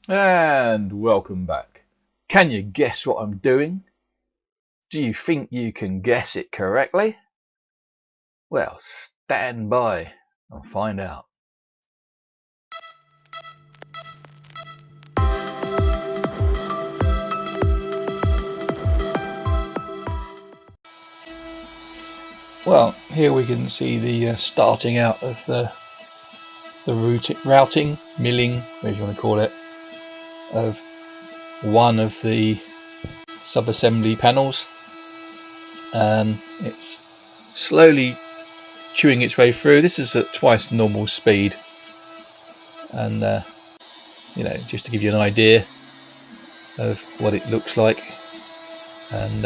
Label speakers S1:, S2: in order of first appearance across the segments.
S1: And welcome back. Can you guess what I'm doing? Do you think you can guess it correctly? Well, stand by and find out. Well, here we can see the starting out of the routing, milling, whatever you want to call it, of one of the sub-assembly panels, and it's slowly chewing its way through. This is at twice normal speed, and just to give you an idea of what it looks like and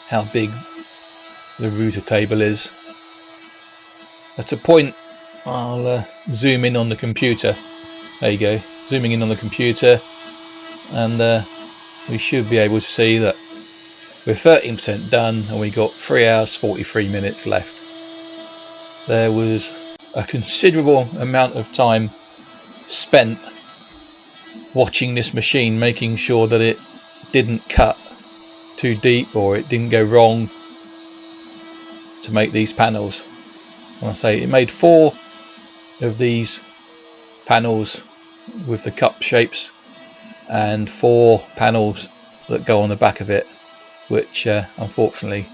S1: how big the router table is. At a point I'll zoom in on the computer. There you go, zooming in on the computer, and we should be able to see that we're 13% done and we got 3 hours 43 minutes left. There was a considerable amount of time spent watching this machine, making sure that it didn't cut too deep or it didn't go wrong to make these panels. And I say it made 4 of these panels with the cup shapes and 4 panels that go on the back of it, which unfortunately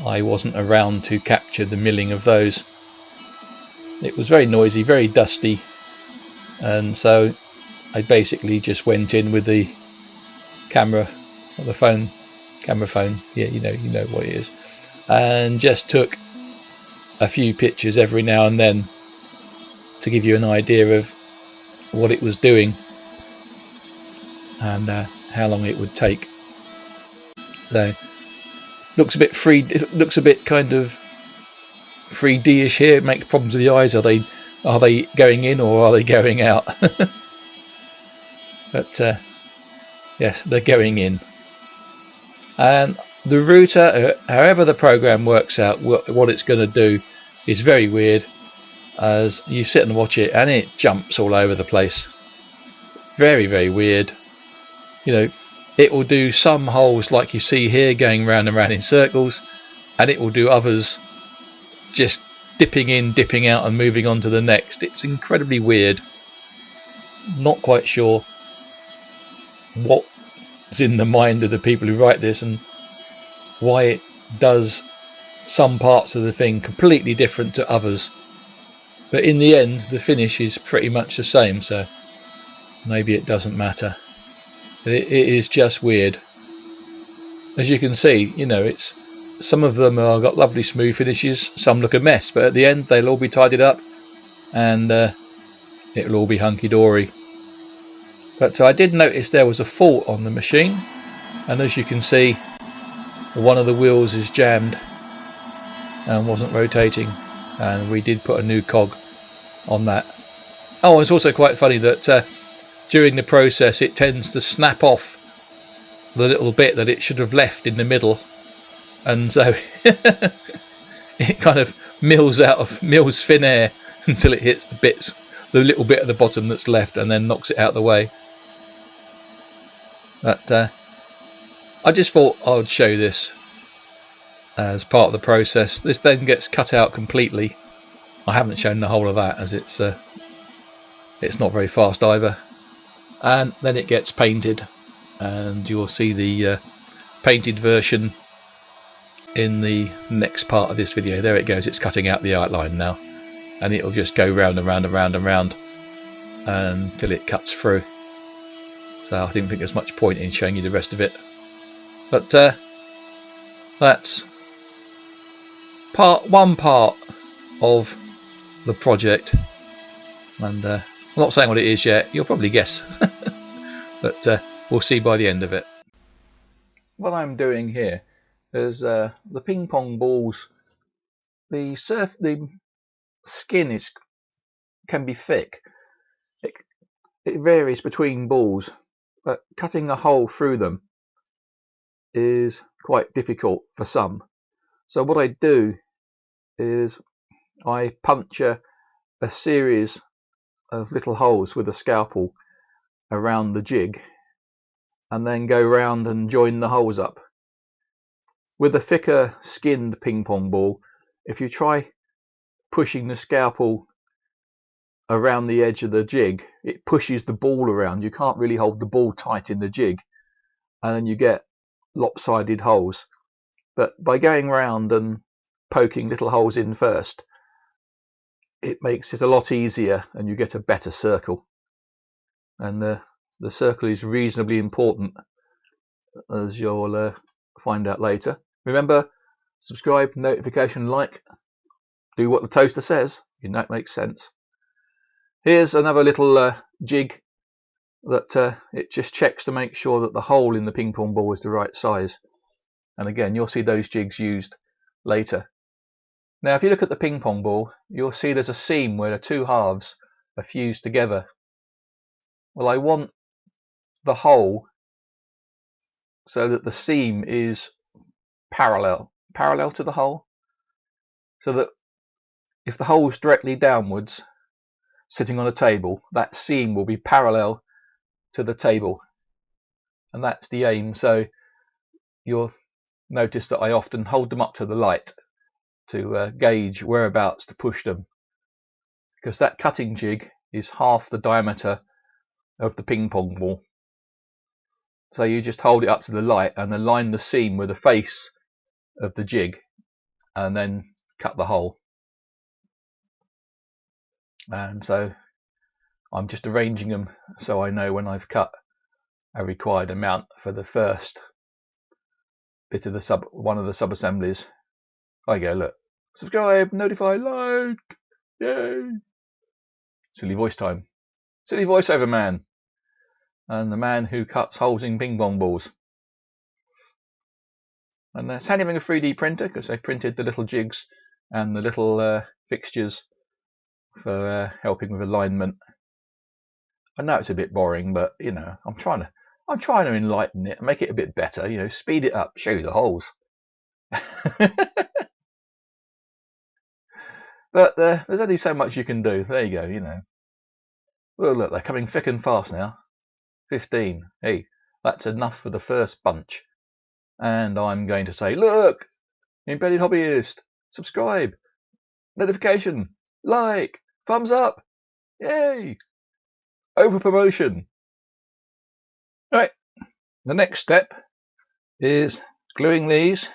S1: I wasn't around to capture the milling of those. It was very noisy, very dusty, and so I basically just went in with the camera or the phone, camera phone, yeah, you know what it is, and just took a few pictures every now and then to give you an idea of what it was doing and how long it would take. So looks a bit it looks a bit kind of 3D-ish here. It makes problems with the eyes. Are they going in or are they going out? But yes, they're going in. And the router, however the program works out what it's going to do, is very weird, as you sit and watch it and it jumps all over the place. Very, very weird. It will do some holes like you see here going round and round in circles, and it will do others just dipping in, dipping out and moving on to the next. It's incredibly weird. Not quite sure what's in the mind of the people who write this and why it does some parts of the thing completely different to others, but in the end the finish is pretty much the same, so maybe it doesn't matter. It is just weird. As you can see, it's some of them are got lovely smooth finishes, some look a mess, but at the end they'll all be tidied up and it'll all be hunky-dory. But I did notice there was a fault on the machine, and as you can see, one of the wheels is jammed and wasn't rotating, and we did put a new cog on that. Oh, it's also quite funny that during the process it tends to snap off the little bit that it should have left in the middle, and so it kind of mills thin air until it hits the little bit at the bottom that's left, and then knocks it out of the way. But I just thought I would show this as part of the process. This then gets cut out completely. I haven't shown the whole of that, as it's not very fast either. And then it gets painted, and you'll see the painted version in the next part of this video. There it goes, it's cutting out the outline now, and it'll just go round and round and round and round until it cuts through. So I didn't think there's much point in showing you the rest of it, but that's one part of the project, and I'm not saying what it is yet. You'll probably guess, but we'll see by the end of it. What I'm doing here is the ping pong balls. The skin can be thick. It varies between balls, but cutting a hole through them is quite difficult for some. So what I do is I puncture a series of little holes with a scalpel around the jig and then go round and join the holes up. With a thicker skinned ping pong ball, if you try pushing the scalpel around the edge of the jig, it pushes the ball around. You can't really hold the ball tight in the jig, and then you get lopsided holes. But by going round and poking little holes in first, it makes it a lot easier and you get a better circle. And the circle is reasonably important, as you'll find out later. Remember, subscribe, notification, like, do what the toaster says. You know it makes sense. Here's another little jig that it just checks to make sure that the hole in the ping pong ball is the right size. And again, you'll see those jigs used later. Now, if you look at the ping pong ball, you'll see there's a seam where the two halves are fused together. Well, I want the hole so that the seam is parallel to the hole, so that if the hole's directly downwards, sitting on a table, that seam will be parallel to the table, and that's the aim. So you'll notice that I often hold them up to the light to gauge whereabouts to push them, because that cutting jig is half the diameter of the ping pong ball. So you just hold it up to the light and align the seam with the face of the jig and then cut the hole. And so I'm just arranging them so I know when I've cut a required amount for the first bit of the one of the sub assemblies. I go, look, subscribe, notify, like, yay! Silly voice time. Silly voiceover man. And the man who cuts holes in ping pong balls. And it's handy having a 3D printer, because I printed the little jigs and the little fixtures for helping with alignment. I know it's a bit boring, but you know, I'm trying to enlighten it, make it a bit better, you know, speed it up, show you the holes. But there's only so much you can do. There you go, you know. Well, look, they're coming thick and fast now. 15. Hey, that's enough for the first bunch. And I'm going to say, look, Embedded Hobbyist, subscribe, notification, like, thumbs up, yay, over promotion. Right, the next step is gluing these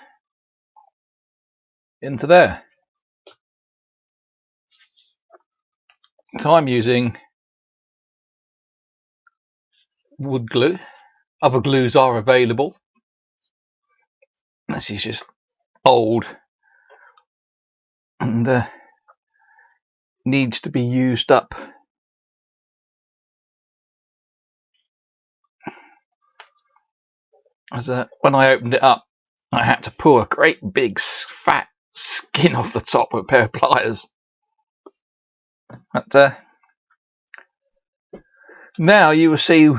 S1: into there. So I'm using wood glue. Other glues are available. This is just old and needs to be used up. As when I opened it up, I had to pull a great big fat skin off the top with a pair of pliers. But now you will see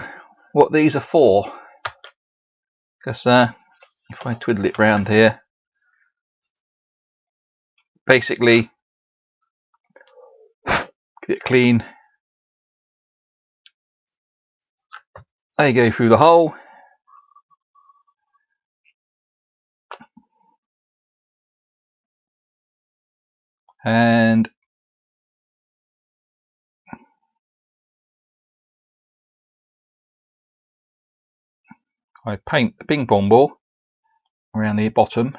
S1: what these are for. Because if I twiddle it round here, basically get it clean. They go through the hole. And I paint the ping pong ball around the bottom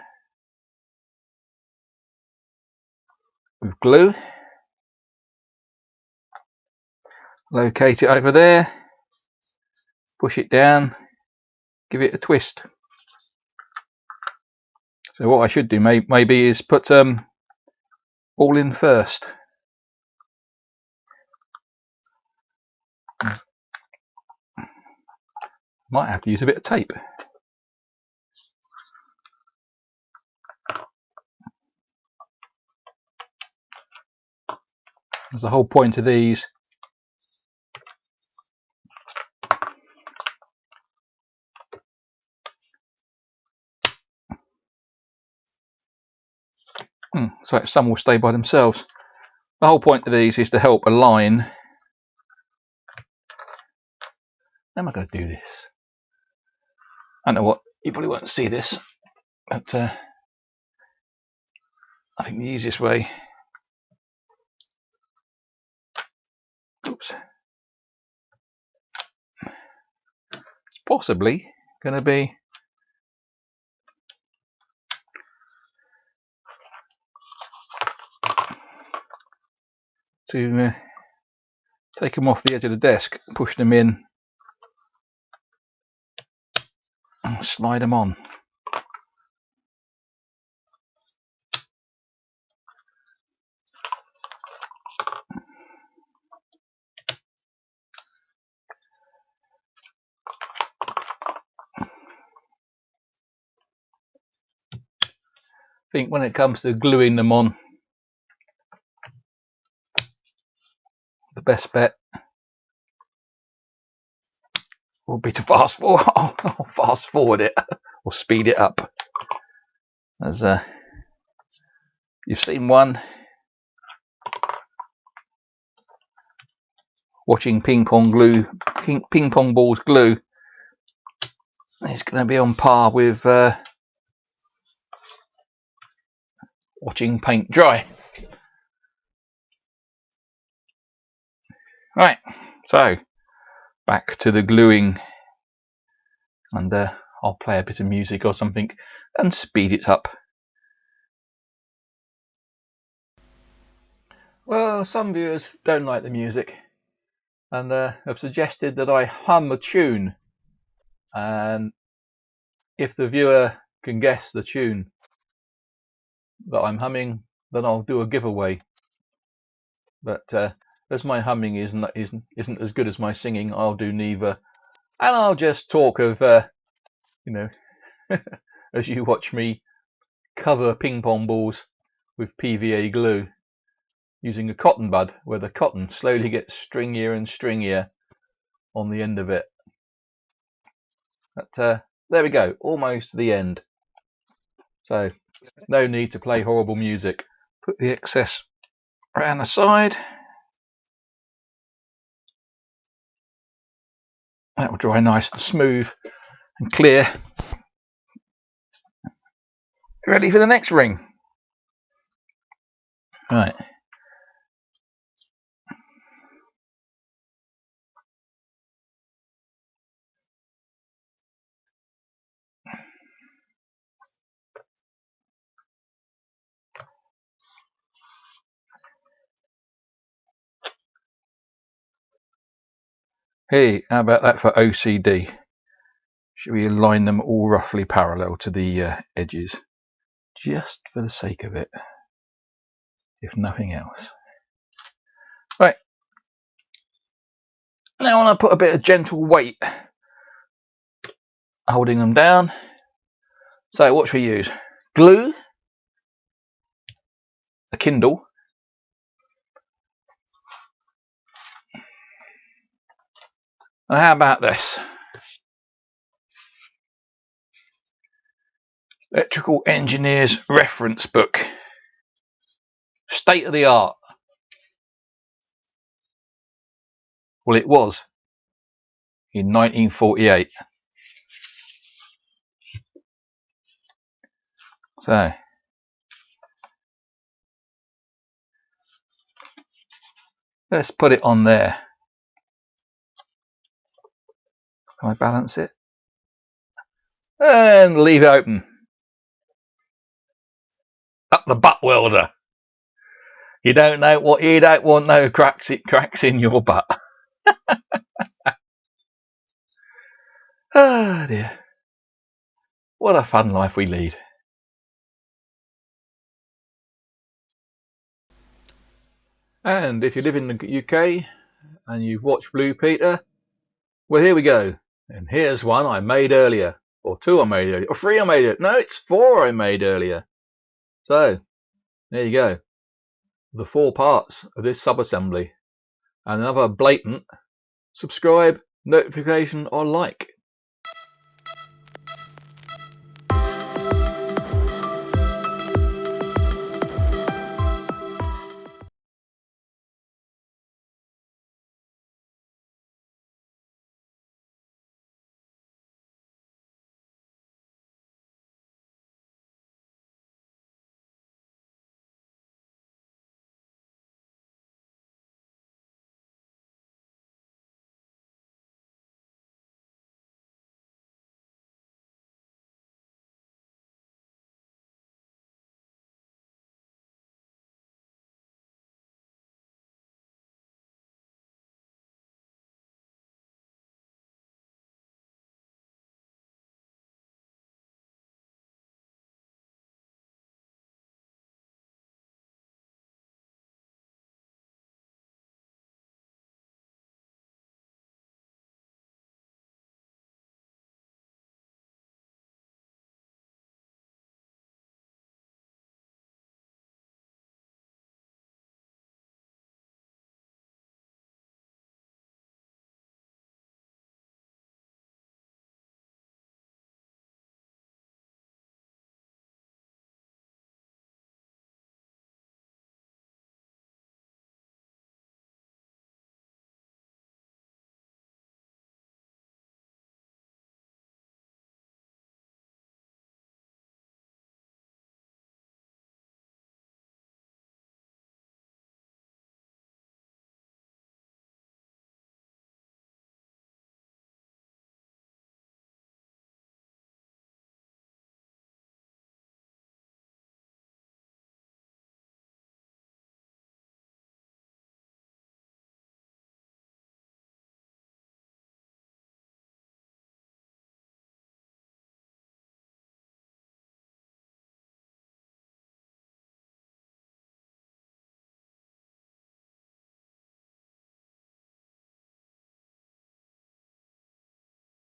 S1: with glue. Locate it over there. Push it down. Give it a twist. So what I should do maybe is put ball in first. Might have to use a bit of tape. That's the whole point of these. So some will stay by themselves. The whole point of these is to help align How am I going to do this? I know what, you probably won't see this, but I think the easiest way, oops, it's possibly going to be to take them off the edge of the desk, push them in and slide them on. I think when it comes to gluing them on, the best bet will be to fast forward, fast forward it or speed it up. As you've seen one watching ping pong balls glue, it's going to be on par with watching paint dry. Right, so back to the gluing, and I'll play a bit of music or something and speed it up. Well, some viewers don't like the music and have suggested that I hum a tune, and if the viewer can guess the tune that I'm humming, then I'll do a giveaway. But as my humming isn't as good as my singing, I'll do neither, and I'll just talk of you know as you watch me cover ping pong balls with PVA glue using a cotton bud, where the cotton slowly gets stringier and stringier on the end of it. But there we go, almost to the end. So no need to play horrible music. Put the excess around the side. That will dry nice and smooth and clear. Ready for the next ring. Right. Hey, how about that for OCD? Should we align them all roughly parallel to the edges, just for the sake of it, if nothing else? Right, now I want to put a bit of gentle weight holding them down. So what should we use? Glue, a Kindle, and how about this? Electrical Engineer's Reference Book. State of the art. Well, it was in 1948. So let's put it on there. Can I balance it? And leave it open. Up the butt welder. You don't want no cracks in your butt. Ah, dear. What a fun life we lead. And if you live in the UK and you've watched Blue Peter, well, here we go. And here's one I made earlier, or two I made earlier, or three I made earlier. No, it's four I made earlier. So there you go. The four parts of this subassembly. And another blatant subscribe, notification, or like.